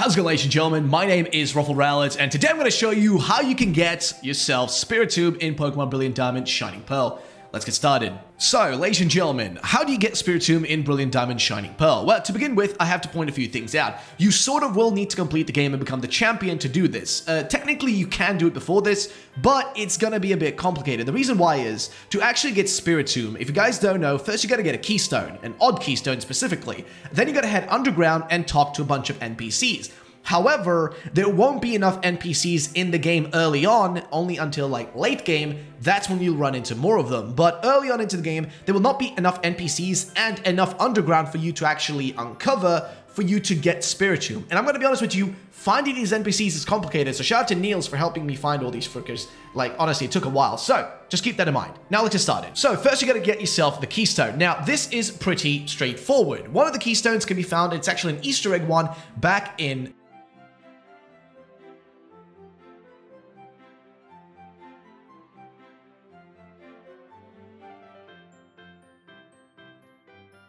How's it going, ladies and gentlemen? My name is Ruffled Rowlet, and today I'm going to show you how you can get yourself Spiritomb in Pokemon Brilliant Diamond Shining Pearl. Let's get started. So, ladies and gentlemen, how do you get Spiritomb in Brilliant Diamond Shining Pearl? Well, to begin with, I have to point a few things out. You sort of will need to complete the game and become the champion to do this. Technically, you can do it before this, but it's gonna be a bit complicated. The reason why is, to actually get Spiritomb, if you guys don't know, first you gotta get a keystone, an odd keystone specifically. Then you gotta head underground and talk to a bunch of NPCs. However, there won't be enough NPCs in the game early on, only until like late game, that's when you'll run into more of them. But early on into the game, there will not be enough NPCs and enough underground for you to actually uncover for you to get Spiritomb. And I'm gonna be honest with you, finding these NPCs is complicated, so shout out to Niels for helping me find all these frickers. Like, honestly, it took a while, so just keep that in mind. Now let's get started. So first you gotta get yourself the keystone. Now this is pretty straightforward. One of the keystones can be found, it's actually an Easter egg one, back in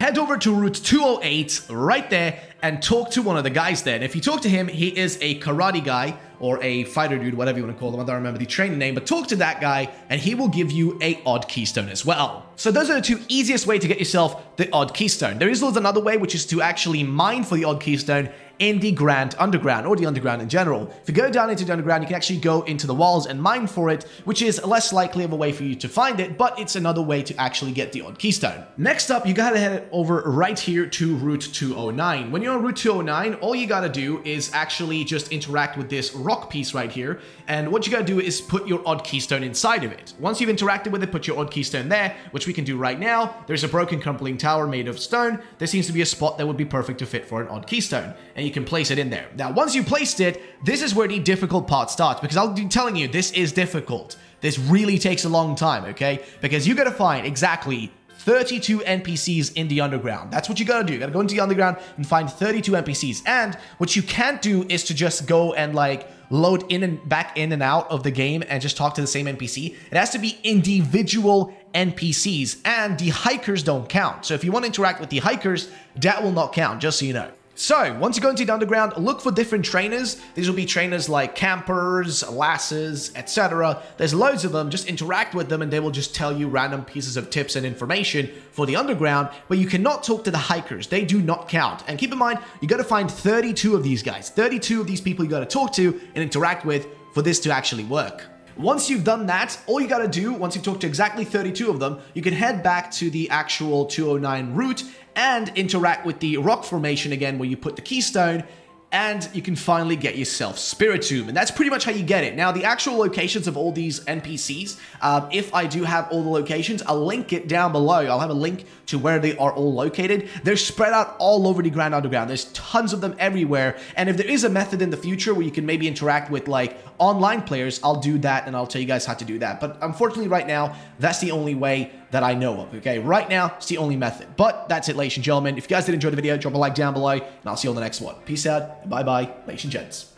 head over to Route 208 right there and talk to one of the guys there. And if you talk to him, he is a karate guy or a fighter dude, whatever you want to call him. I don't remember the training name, but talk to that guy and he will give you a odd keystone as well. So those are the two easiest ways to get yourself the odd keystone. There is another way, which is to actually mine for the odd keystone in the Grand Underground, or the Underground in general. If you go down into the Underground, you can actually go into the walls and mine for it, which is less likely of a way for you to find it, but it's another way to actually get the odd keystone. Next up, you gotta head over right here to Route 209. When you're on Route 209, all you gotta do is actually just interact with this rock piece right here, and what you gotta do is put your odd keystone inside of it. Once you've interacted with it, put your odd keystone there, which we can do right now. There's a broken crumbling tower made of stone. There seems to be a spot that would be perfect to fit for an odd keystone, and you can place it in there. Now, once you placed it, this is where the difficult part starts, because I'll be telling you, this is difficult. This really takes a long time, okay? Because you gotta find exactly 32 NPCs in the underground. That's what you gotta do. You gotta go into the underground and find 32 NPCs. And what you can't do is to just go and like load in and back in and out of the game and just talk to the same NPC. It has to be individual NPCs, and the hikers don't count. So if you want to interact with the hikers, that will not count, just so you know. So, once you go into the underground, look for different trainers. These will be trainers like campers, lasses, etc. There's loads of them. Just interact with them and they will just tell you random pieces of tips and information for the underground, but you cannot talk to the hikers. They do not count. And keep in mind, you gotta find 32 of these guys. 32 of these people you gotta talk to and interact with for this to actually work. Once you've done that, all you gotta do, once you've talked to exactly 32 of them, you can head back to the actual 209 route and interact with the rock formation again where you put the keystone, and you can finally get yourself Spiritomb. And that's pretty much how you get it. Now, the actual locations of all these NPCs, if I do have all the locations, I'll link it down below. I'll have a link to where they are all located. They're spread out all over the Grand Underground. There's tons of them everywhere. And if there is a method in the future where you can maybe interact with like online players, I'll do that and I'll tell you guys how to do that. But unfortunately right now, that's the only way that I know of, okay? Right now, it's the only method. But that's it, ladies and gentlemen. If you guys did enjoy the video, drop a like down below, and I'll see you on the next one. Peace out, and bye-bye, ladies and gents.